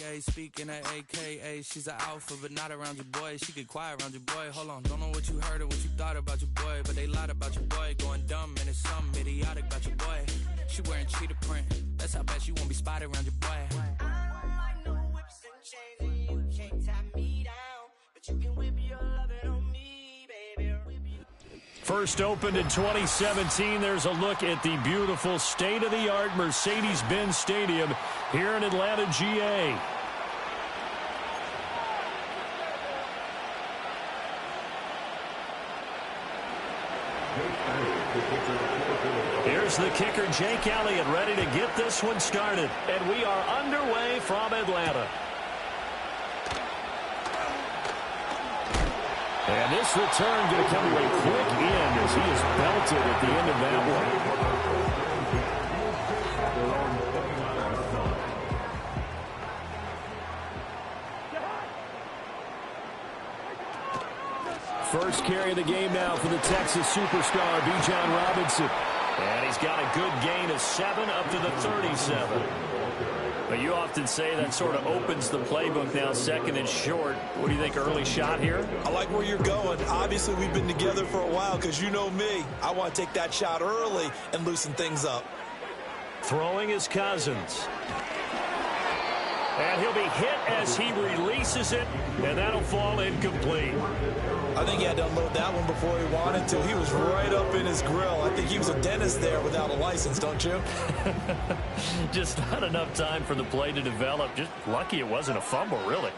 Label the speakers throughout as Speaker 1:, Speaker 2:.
Speaker 1: AK, speaking at AKA. She's an alpha, but not around your boy. She get quiet around your boy. Hold on, don't know what you heard or what you thought about your boy, but they lied about your boy. Going dumb, and it's something idiotic about your boy. She wearing cheetah print. That's how bad she won't be spotted around your boy. I don't like no whips and chains, and you can't tie me down, but you can whip your lovin' on me, baby.
Speaker 2: First opened in 2017. There's a look at the beautiful state-of-the-art Mercedes-Benz Stadium here in Atlanta, GA. Here's the kicker, Jake Elliott, ready to get this one started. And we are underway from Atlanta. And this return going to come away quick in as he is belted at the end of that one. First carry of the game now for the Texas superstar, Bijan Robinson. And he's got a good gain of 7 up to the 37. But you often say that sort of opens the playbook now, second and short. What do you think, early shot here?
Speaker 3: I like where you're going. Obviously, we've been together for a while because you know me. I want to take that shot early and loosen things up.
Speaker 2: Throwing is Cousins. And he'll be hit as he releases it, and that'll fall incomplete.
Speaker 3: I think he had to unload that one before he wanted to. He was right up in his grill. I think he was a dentist there without a license, don't you?
Speaker 2: Just not enough time for the play to develop. Just lucky it wasn't a fumble, really.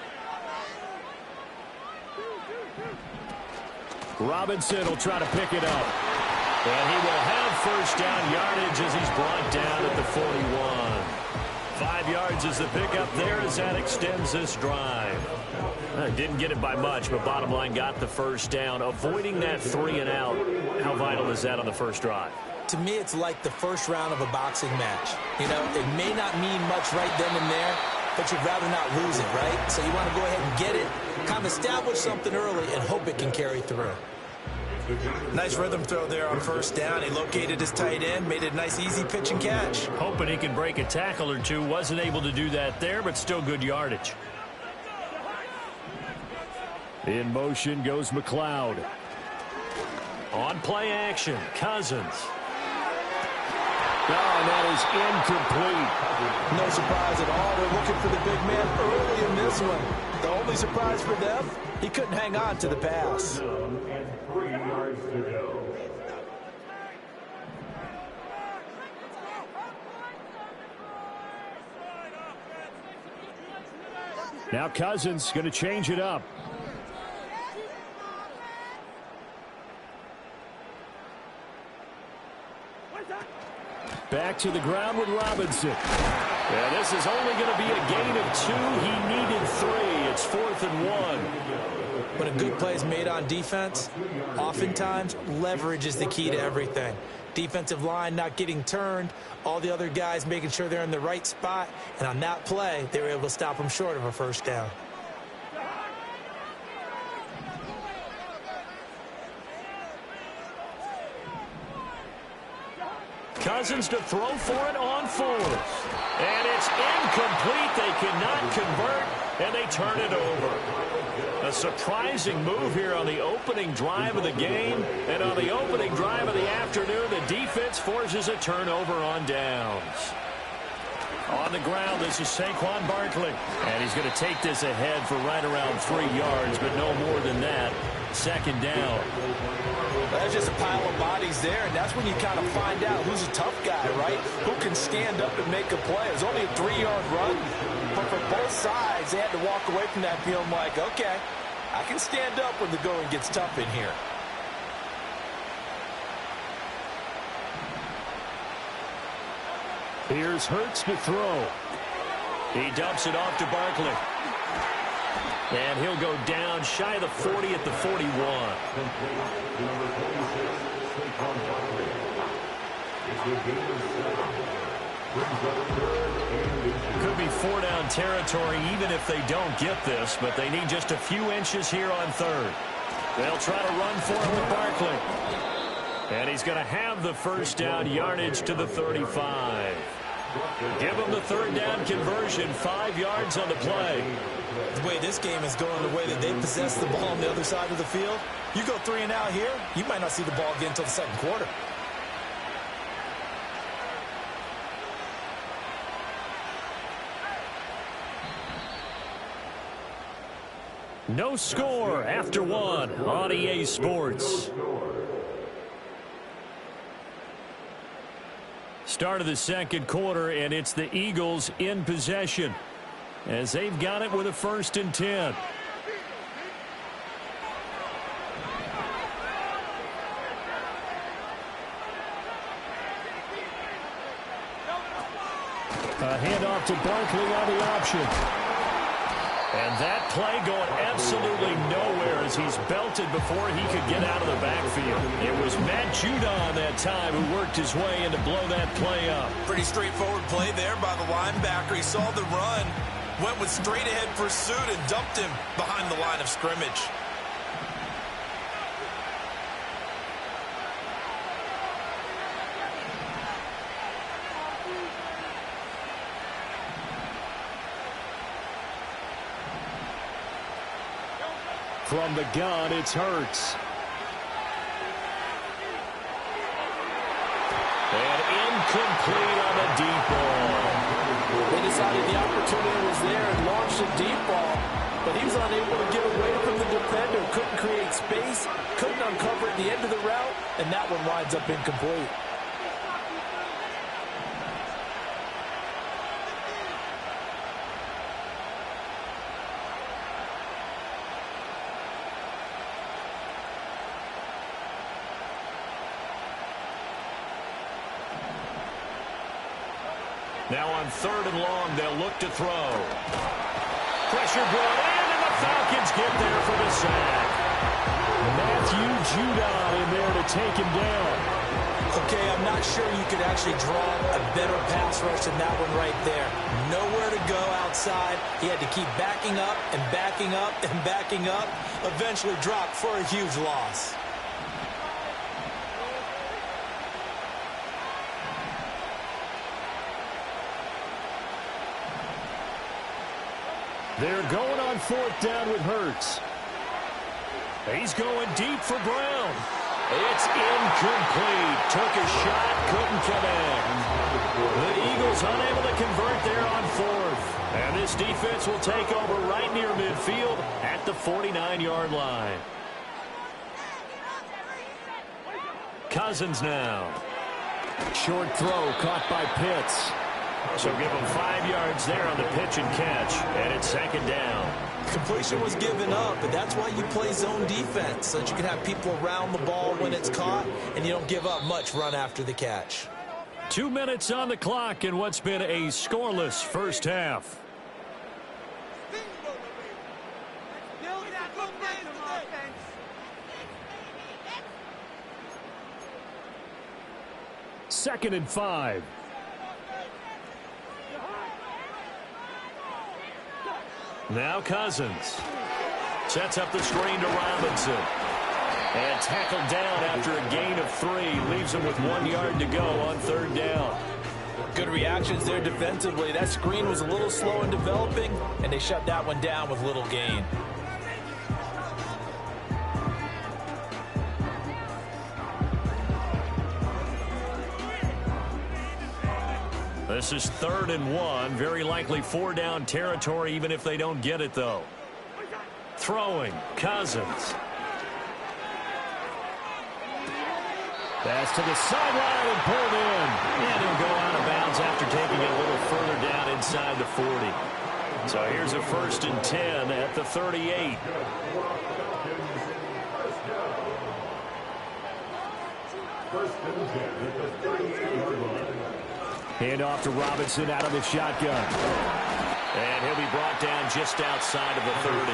Speaker 2: Robinson will try to pick it up. And he will have first down yardage as he's brought down at the 41. 5 yards is the pickup there as that extends this drive. Didn't get it by much, but bottom line got the first down. Avoiding that 3 and out, how vital is that on the first drive?
Speaker 3: To me, it's like the first round of a boxing match. You know, it may not mean much right then and there, but you'd rather not lose it, right? So you want to go ahead and get it, kind of establish something early, and hope it can carry through. Nice rhythm throw there on first down. He located his tight end, made it a nice, easy pitch and catch.
Speaker 2: Hoping he can break a tackle or two. Wasn't able to do that there, but still good yardage. In motion goes McLeod. On play action, Cousins. Oh, and that is incomplete.
Speaker 3: No surprise at all. They're looking for the big man early in this one. The only surprise for them, he couldn't hang on to the pass.
Speaker 4: And 3 yards to go.
Speaker 2: Now Cousins going to change it up. Back to the ground with Robinson. And this is only going to be a gain of 2. He needed 3. It's 4th and 1.
Speaker 3: When a good play is made on defense, oftentimes leverage is the key to everything. Defensive line not getting turned, all the other guys making sure they're in the right spot, and on that play, they were able to stop them short of a first down.
Speaker 2: Cousins to throw for it on 4th. And it's incomplete. They cannot convert, and they turn it over. A surprising move here on the opening drive of the game. And on the opening drive of the afternoon, the defense forces a turnover on downs. On the ground, this is Saquon Barkley. And he's going to take this ahead for right around 3 yards, but no more than that. Second down.
Speaker 3: That's just a pile of bodies there, and that's when you kind of find out who's a tough guy, right? Who can stand up and make a play. It was only a 3-yard run, but for both sides, they had to walk away from that feeling like, okay, I can stand up when the going gets tough in here.
Speaker 2: Here's Hurts to throw. He dumps it off to Barkley. And he'll go down shy of the 40 at the 41. Could be 4-down territory even if they don't get this, but they need just a few inches here on 3rd. They'll try to run for it with Barkley. And he's going to have the first down yardage to the 35. Give them the third down conversion, 5 yards on the play.
Speaker 3: The way this game is going, the way that they possess the ball on the other side of the field, you go 3 and out here, you might not see the ball again until the second quarter.
Speaker 2: No score after 1 on EA Sports. Start of the second quarter, and it's the Eagles in possession as they've got it with a 1st and 10. A handoff to Barkley on the option. And that play going absolutely nowhere as he's belted before he could get out of the backfield. It was Matt Judon that time who worked his way in to blow that play up.
Speaker 3: Pretty straightforward play there by the linebacker. He saw the run, went with straight-ahead pursuit, and dumped him behind the line of scrimmage.
Speaker 2: From the gun, it's Hurts. And incomplete on the deep ball.
Speaker 5: They decided the opportunity was there and launched a deep ball, but he was unable to get away from the defender, couldn't create space, couldn't uncover at the end of the route, and that one winds up incomplete.
Speaker 2: Now on 3rd and long, they'll look to throw. Pressure brought in, and the Falcons get there for the sack. Matthew Judon in there to take him down.
Speaker 3: Okay, I'm not sure you could actually draw a better pass rush than that one right there. Nowhere to go outside. He had to keep backing up and backing up and backing up. Eventually dropped for a huge loss.
Speaker 2: They're going on 4th down with Hurts. He's going deep for Brown. It's incomplete. Took a shot, couldn't connect. The Eagles unable to convert there on 4th. And this defense will take over right near midfield at the 49-yard line. Cousins now. Short throw caught by Pitts. So give them 5 yards there on the pitch and catch. And it's 2nd down.
Speaker 3: Completion was given up, but that's why you play zone defense, so that you can have people around the ball when it's caught, and you don't give up much run after the catch.
Speaker 2: 2 minutes on the clock in what's been a scoreless first half. Second and 5. Now Cousins sets up the screen to Robinson. And tackled down after a gain of 3. Leaves him with 1 yard to go on 3rd down.
Speaker 3: Good reactions there defensively. That screen was a little slow in developing, and they shut that one down with little gain.
Speaker 2: This is 3rd and 1. Very likely 4-down territory, even if they don't get it, though. Throwing, Cousins. Pass to the sideline and pulled in. And he'll go out of bounds after taking it a little further down inside the 40. So here's a 1st and 10 at the 38. Hand off to Robinson out of the shotgun. And he'll be brought down just outside of the 30.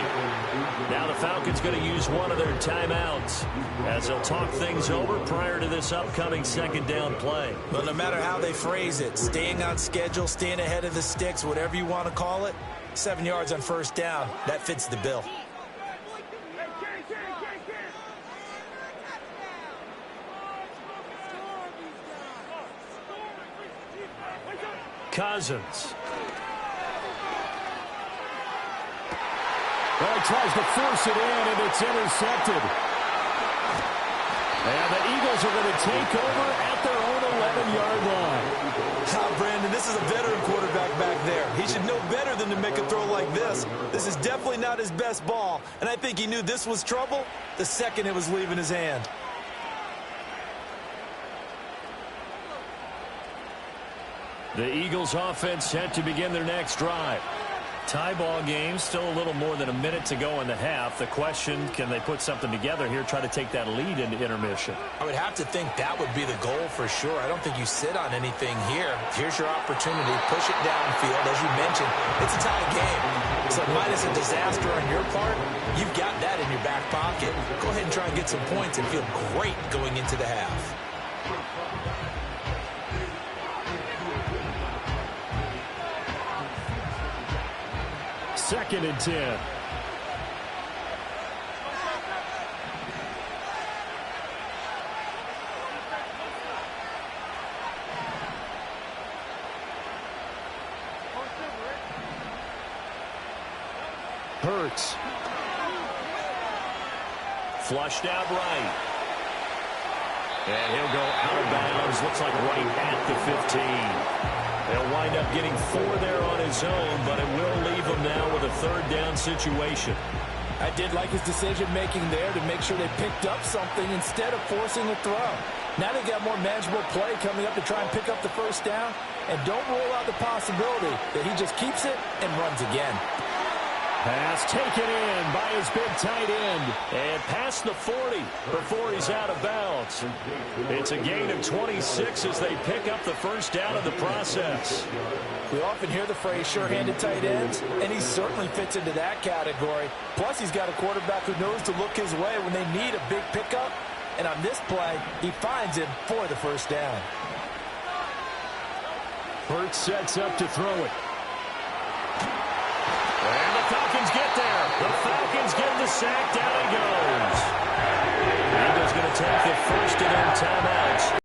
Speaker 2: Now the Falcons going to use one of their timeouts as they'll talk things over prior to this upcoming 2nd down play.
Speaker 3: But no matter how they phrase it, staying on schedule, staying ahead of the sticks, whatever you want to call it, 7 yards on 1st down, that fits the bill.
Speaker 2: Cousins.
Speaker 5: Well, he tries to force it in, and it's intercepted. And the Eagles are going to take over at their own 11-yard line.
Speaker 3: Brandon, this is a veteran quarterback back there. He should know better than to make a throw like this. This is definitely not his best ball, and I think he knew this was trouble the second it was leaving his hand.
Speaker 2: The Eagles offense set to begin their next drive. Tie ball game, still a little more than a minute to go in the half. The question, can they put something together here, try to take that lead into intermission?
Speaker 3: I would have to think that would be the goal for sure. I don't think you sit on anything here. Here's your opportunity. Push it downfield. As you mentioned, it's a tie game. So minus a disaster on your part, you've got that in your back pocket. Go ahead and try and get some points and feel great going into the half.
Speaker 2: Second and 10. Hurts. Flushed out right. And he'll go out of bounds. Looks like right at the 15. They'll wind up getting 4 there on his own, but it will leave him now with a third down situation.
Speaker 5: I did like his decision-making there to make sure they picked up something instead of forcing a throw. Now they got more manageable play coming up to try and pick up the first down, and don't rule out the possibility that he just keeps it and runs again.
Speaker 2: Pass taken in by his big tight end. And past the 40 before he's out of bounds. It's a gain of 26 as they pick up the first down in the process.
Speaker 5: We often hear the phrase sure-handed tight ends, and he certainly fits into that category. Plus, he's got a quarterback who knows to look his way when they need a big pickup. And on this play, he finds him for the first down.
Speaker 2: Hurts sets up to throw it. And the Falcons get there. The Falcons get the sack. Down he goes. Eagles going to take the first and then timeouts.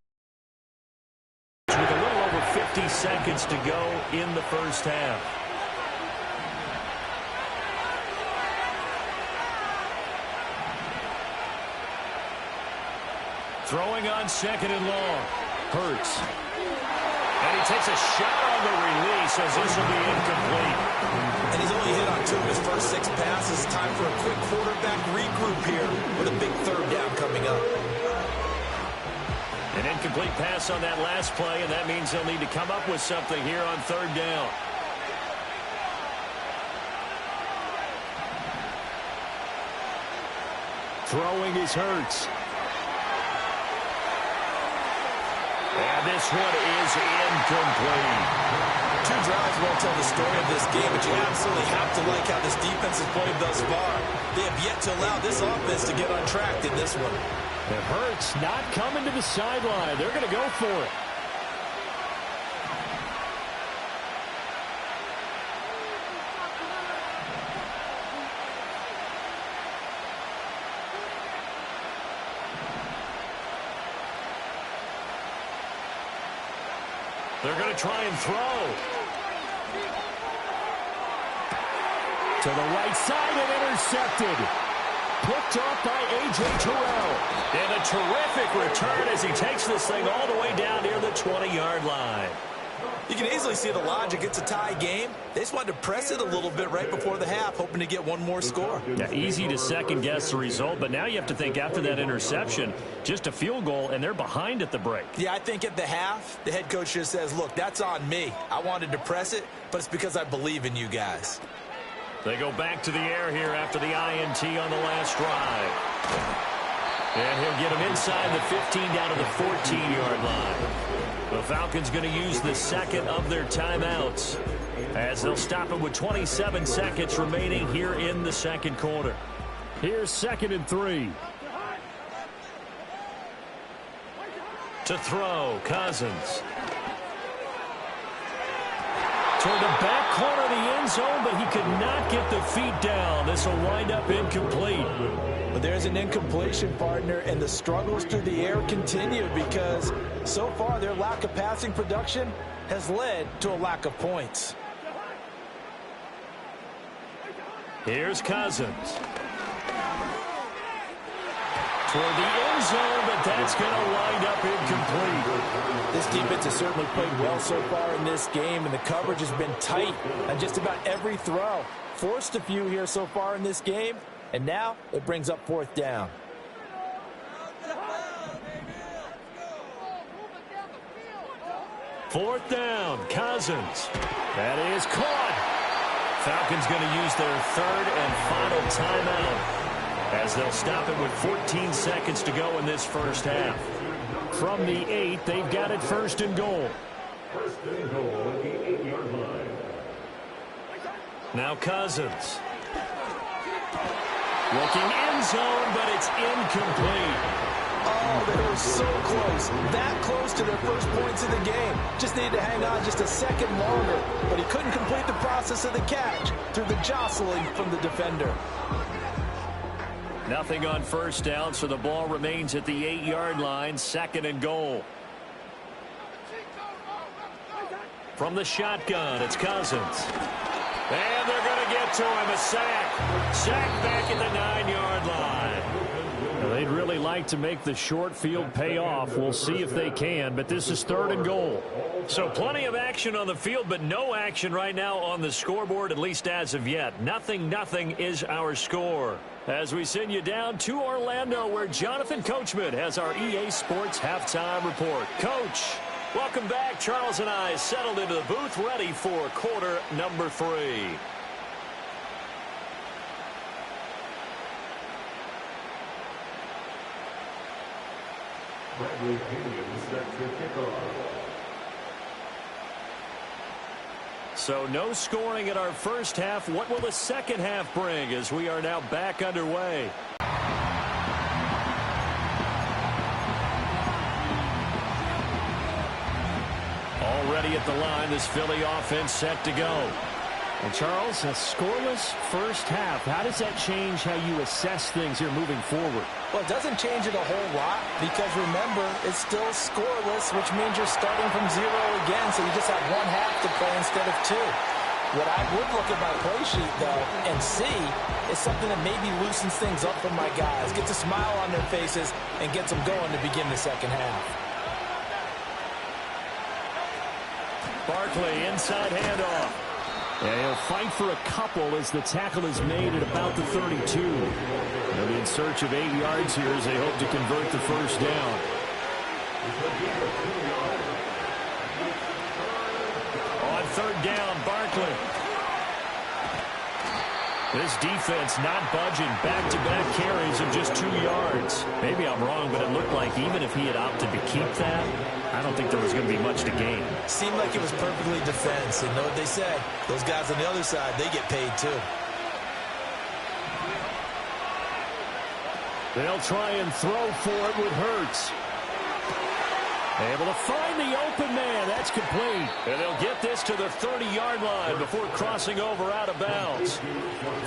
Speaker 2: With a little over 50 seconds to go in the first half. Throwing on second and long. Hurts. And he takes a shot on the release as this will be incomplete.
Speaker 3: And he's only hit on 2 of his first 6 passes. Time for a quick quarterback regroup here with a big third down coming up.
Speaker 2: An incomplete pass on that last play, and that means they'll need to come up with something here on third down. Throwing is Hurts. And this one is incomplete.
Speaker 3: 2 drives won't tell the story of this game, but you absolutely have to like how this defense has played thus far. They have yet to allow this offense to get on track in this one.
Speaker 2: It hurts not coming to the sideline. They're going to go for it. They're going to try and throw. To the right side and intercepted. Picked off by A.J. Terrell. And a terrific return as he takes this thing all the way down near the 20-yard line.
Speaker 3: You can easily see the logic. It's a tie game. They just wanted to press it a little bit right before the half, hoping to get one more score.
Speaker 2: Yeah, easy to second-guess the result, but now you have to think after that interception, just a field goal, and they're behind at the break.
Speaker 3: Yeah, I think at the half, the head coach just says, look, that's on me. I wanted to press it, but it's because I believe in you guys.
Speaker 2: They go back to the air here after the INT on the last drive. And he'll get him inside the 15 down to the 14-yard line. The Falcons going to use the second of their timeouts as they'll stop it with 27 seconds remaining here in the second quarter. Here's 2nd and 3. To throw, Cousins. Toward the back corner of the end zone, but he could not get the feet down. This will wind up incomplete.
Speaker 5: But there's an incompletion, partner, and the struggles through the air continue because so far their lack of passing production has led to a lack of points.
Speaker 2: Here's Cousins. Toward the end zone, but that's going to wind up incomplete.
Speaker 5: This defense has certainly played well so far in this game, and the coverage has been tight on just about every throw. Forced a few here so far in this game, and now it brings up fourth down.
Speaker 2: Fourth down, Cousins. That is caught. Falcons going to use their third and final timeout as they'll stop it with 14 seconds to go in this first half. From the 8, they've got it first and goal.
Speaker 4: First and goal at the 8-yard line.
Speaker 2: Now Cousins. Looking end zone, but it's incomplete.
Speaker 5: Oh, they were so close. That close to their first points of the game. Just needed to hang on just a second longer. But he couldn't complete the process of the catch through the jostling from the defender.
Speaker 2: Nothing on first down, so the ball remains at the 8-yard line, second and goal. From the shotgun, it's Cousins. And they're going to get to him, a sack. Sack back at the 9-yard line. Well, they'd really like to make the short field pay off. We'll see if they can, but this is third and goal. So plenty of action on the field, but no action right now on the scoreboard, at least as of yet. 0-0 is our score. As we send you down to Orlando, where Jonathan Coachman has our EA Sports halftime report. Coach, welcome back. Charles and I settled into the booth, ready for quarter number 3.
Speaker 4: Bradley Pinion set to kick off.
Speaker 2: So no scoring in our first half. What will the second half bring as we are now back underway? Already at the line, this Philly offense set to go.
Speaker 6: And Charles, a scoreless first half. How does that change how you assess things here moving forward?
Speaker 5: Well, it doesn't change it a whole lot because, remember, it's still scoreless, which means you're starting from 0 again, so you just have one half to play instead of 2. What I would look at my play sheet, though, and see is something that maybe loosens things up for my guys, gets a smile on their faces, and gets them going to begin the second half.
Speaker 2: Barkley, inside handoff.
Speaker 6: Yeah, he'll fight for a couple as the tackle is made at about the 32. They'll be in search of 8 yards here as they hope to convert the first down.
Speaker 2: On third down, Barkley. This defense not budging. Back-to-back carries of just 2 yards. Maybe I'm wrong, but it looked like even if he had opted to keep that, I don't think there was going to be much to gain.
Speaker 5: Seemed like it was perfectly defense. And know what they said? Those guys on the other side, they get paid too.
Speaker 6: They'll try and throw for it with Hurts.
Speaker 2: Able to find the open man. That's complete. And they'll get this to the 30-yard line before crossing over out of bounds.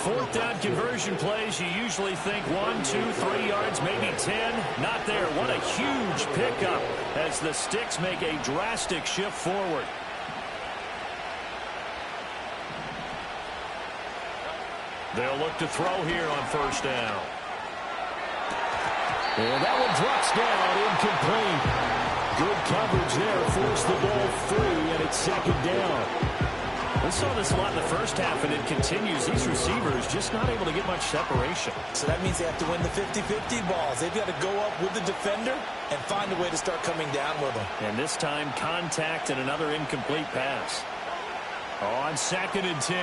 Speaker 2: Fourth down conversion plays, you usually think 1, 2, 3 yards, maybe 10. Not there. What a huge pickup as the Sticks make a drastic shift forward. They'll look to throw here on first down.
Speaker 6: And that one drops down, incomplete. Good coverage there, forced the ball free, and it's second down.
Speaker 2: We saw this a lot in the first half, and it continues. These receivers just not able to get much separation.
Speaker 5: So that means they have to win the 50-50 balls. They've got to go up with the defender and find a way to start coming down with them.
Speaker 2: And this time, contact and another incomplete pass. On second and 10,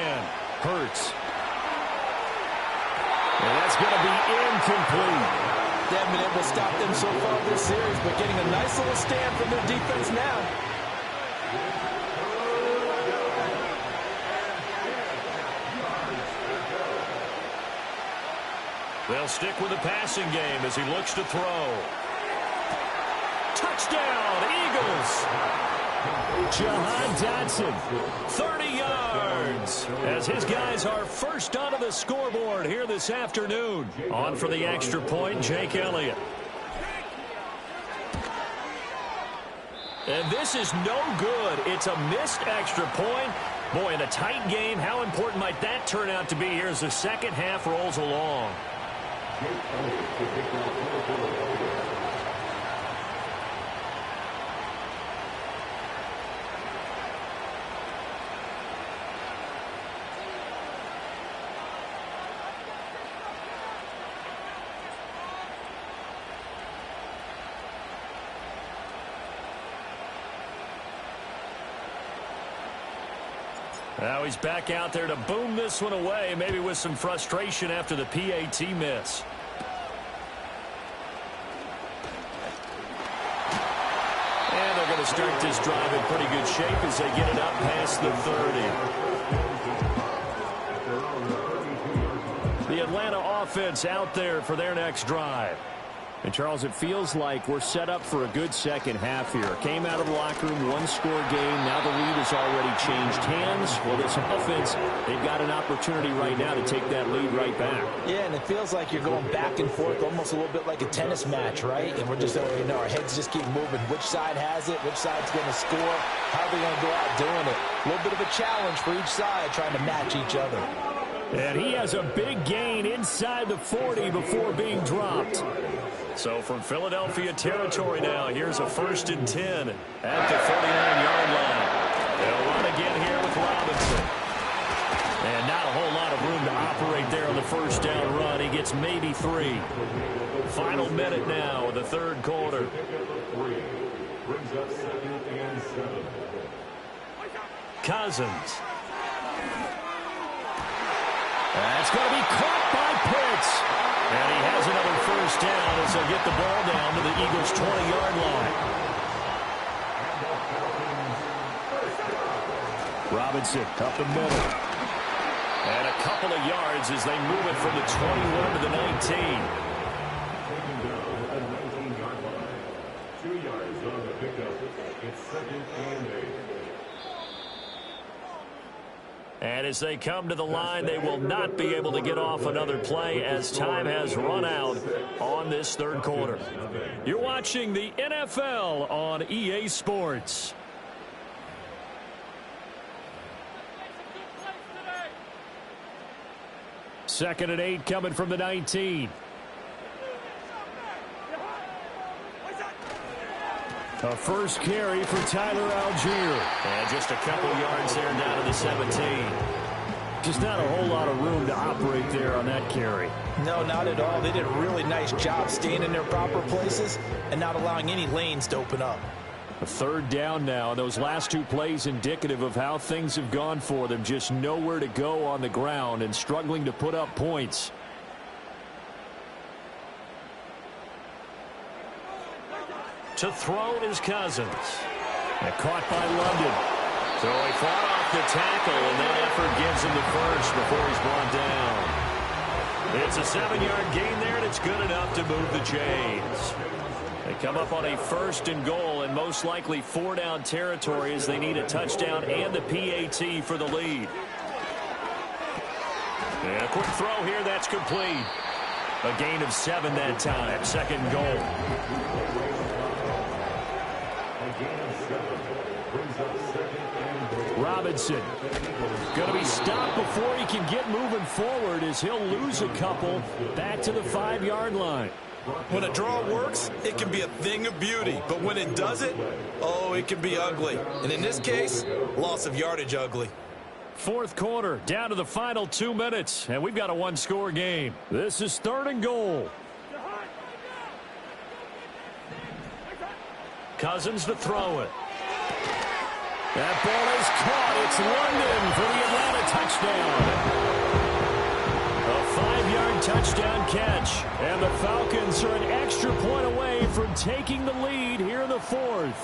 Speaker 2: Hurts.
Speaker 6: And that's going to be incomplete.
Speaker 5: They haven't been able to stop them so far this series, but getting a nice little stand from their defense now.
Speaker 2: They'll stick with the passing game as he looks to throw. Touchdown, Eagles!
Speaker 6: Jahan Dotson,
Speaker 2: 30 yards, as his guys are first onto the scoreboard here this afternoon. On for the extra point, Jake Elliott. And this is no good. It's a missed extra point. Boy, in a tight game, how important might that turn out to be here as the second half rolls along? Now he's back out there to boom this one away, maybe with some frustration after the PAT miss. And they're going to start this drive in pretty good shape as they get it up past the 30. The Atlanta offense out there for their next drive.
Speaker 6: And, Charles, it feels like we're set up for a good second half here. Came out of the locker room, one-score game. Now the lead has already changed hands. Well, this offense, they've got an opportunity right now to take that lead right back.
Speaker 5: Yeah, and it feels like you're going back and forth, almost a little bit like a tennis match, right? And we're just, our heads just keep moving. Which side has it? Which side's going to score? How are they going to go out doing it? A little bit of a challenge for each side, trying to match each other.
Speaker 6: And he has a big gain inside the 40 before being dropped.
Speaker 2: So from Philadelphia territory now, here's a 1st and 10 at the 49-yard line. They'll run again here with Robinson. And not a whole lot of room to operate there on the first down run. He gets maybe 3. Final minute now of the third quarter.
Speaker 4: Brings up 2nd and 7.
Speaker 2: Cousins.
Speaker 6: That's going to be caught by Pitts.
Speaker 2: And he has another first down as they'll get the ball down to the Eagles' 20-yard line.
Speaker 6: Robinson up the middle.
Speaker 2: And a couple of yards as they move it from the 21 to the 19.
Speaker 4: 19-yard line. 2 yards on the pickup. It's 2nd and 8.
Speaker 2: And as they come to the line, they will not be able to get off another play as time has run out on this third quarter. You're watching the NFL on EA Sports.
Speaker 6: Second and 8 coming from the 19. A first carry for Tyler Algier.
Speaker 2: And just a couple yards there down to the 17.
Speaker 6: Just not a whole lot of room to operate there on that carry.
Speaker 5: No, not at all. They did a really nice job staying in their proper places and not allowing any lanes to open up.
Speaker 6: A third down now. Those last 2 plays indicative of how things have gone for them. Just nowhere to go on the ground and struggling to put up points.
Speaker 2: To throw is Cousins.
Speaker 6: And caught by London.
Speaker 2: So he fought off the tackle, and that effort gives him the first before he's brought down. It's a 7-yard gain there, and it's good enough to move the chains. They come up on a 1st and goal, and most likely 4-down territory as they need a touchdown and the PAT for the lead. And a quick throw here, that's complete. A gain of 7 that time, 2nd goal.
Speaker 6: Robinson going to be stopped before he can get moving forward as he'll lose a couple back to the 5-yard line.
Speaker 5: When a draw works, it can be a thing of beauty. But when it doesn't, oh, it can be ugly. And in this case, loss of yardage ugly.
Speaker 6: Fourth quarter, down to the final 2 minutes, and we've got a 1-score game. This is 3rd and goal.
Speaker 2: Cousins to throw it.
Speaker 6: That ball is caught. It's London for the Atlanta touchdown. A 5-yard touchdown catch. And the Falcons are an extra point away from taking the lead here in the 4th.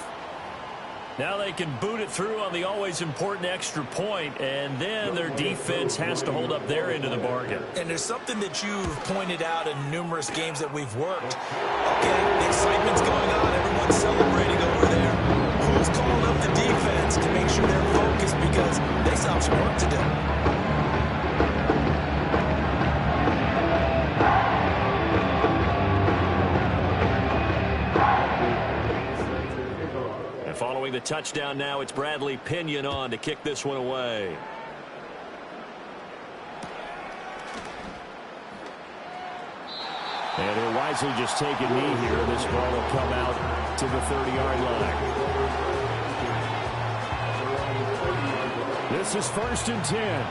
Speaker 2: Now they can boot it through on the always important extra point, and then their defense has to hold up their end of the bargain.
Speaker 5: And there's something that you've pointed out in numerous games that we've worked. Okay, the excitement's going on. Everyone's celebrating over there. Who's calling up the defense to make sure they're focused because they still have some work to do?
Speaker 2: Throwing the touchdown now, it's Bradley Pinion on to kick this one away.
Speaker 6: And he'll wisely just take a knee here. This ball will come out to the 30-yard line. This is 1st and 10.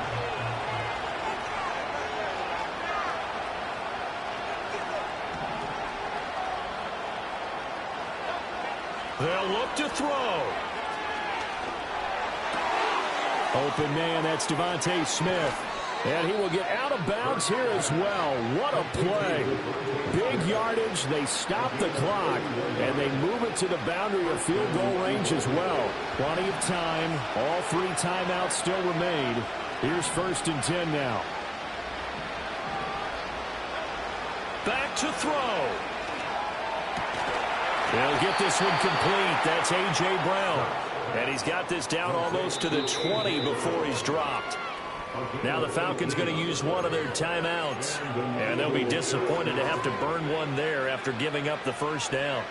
Speaker 2: They'll look to throw.
Speaker 6: Open man, that's Devontae Smith. And he will get out of bounds here as well. What a play. Big yardage. They stop the clock, and they move it to the boundary of field goal range as well. Plenty of time. All 3 timeouts still remain. Here's 1st and 10 now.
Speaker 2: Back to throw. They'll get this one complete. That's A.J. Brown. And he's got this down almost to the 20 before he's dropped. Now the Falcons going to use one of their timeouts. And they'll be disappointed to have to burn one there after giving up the first down.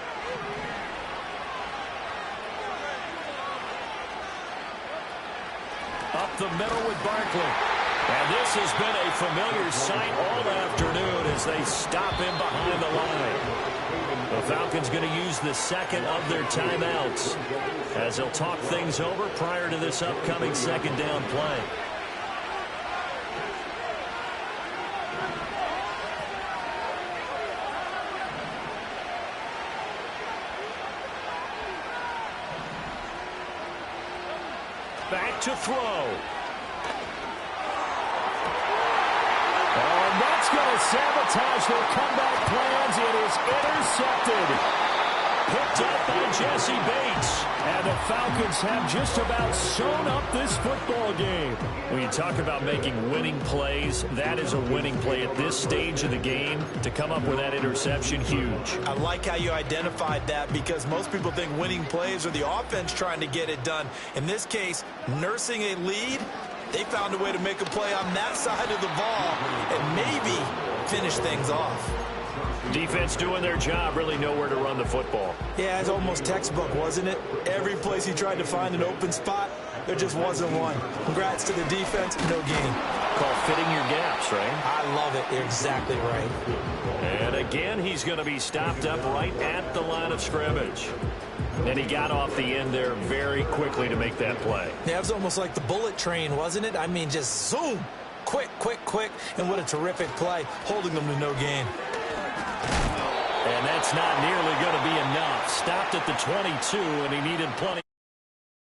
Speaker 2: Up the middle with Barkley. And this has been a familiar sight all afternoon as they stop him behind the line. The Falcons going to use the second of their timeouts as they'll talk things over prior to this upcoming second down play. Back to throw.
Speaker 6: And that's going to sabotage their comeback plans. It is intercepted.
Speaker 2: Picked up by Jesse Bates.
Speaker 6: And the Falcons have just about sewn up this football game.
Speaker 2: When you talk about making winning plays, that is a winning play at this stage of the game. To come up with that interception, huge.
Speaker 3: I like how you identified that because most people think winning plays are the offense trying to get it done. In this case, nursing a lead, they found a way to make a play on that side of the ball and maybe finish things off.
Speaker 2: Defense doing their job, really nowhere to run the football.
Speaker 3: Yeah, it's almost textbook, wasn't it? Every place he tried to find an open spot, there just wasn't one. Congrats to the defense, no gain.
Speaker 2: Called fitting your gaps, right?
Speaker 3: I love it. You're exactly right.
Speaker 2: And again, he's going to be stopped up right at the line of scrimmage. And he got off the end there very quickly to make that play.
Speaker 3: Yeah, it was almost like the bullet train, wasn't it? I mean, just zoom. Quick, quick, quick. And what a terrific play, holding them to no gain.
Speaker 2: And that's not nearly going to be enough. Stopped at the 22, and he needed plenty.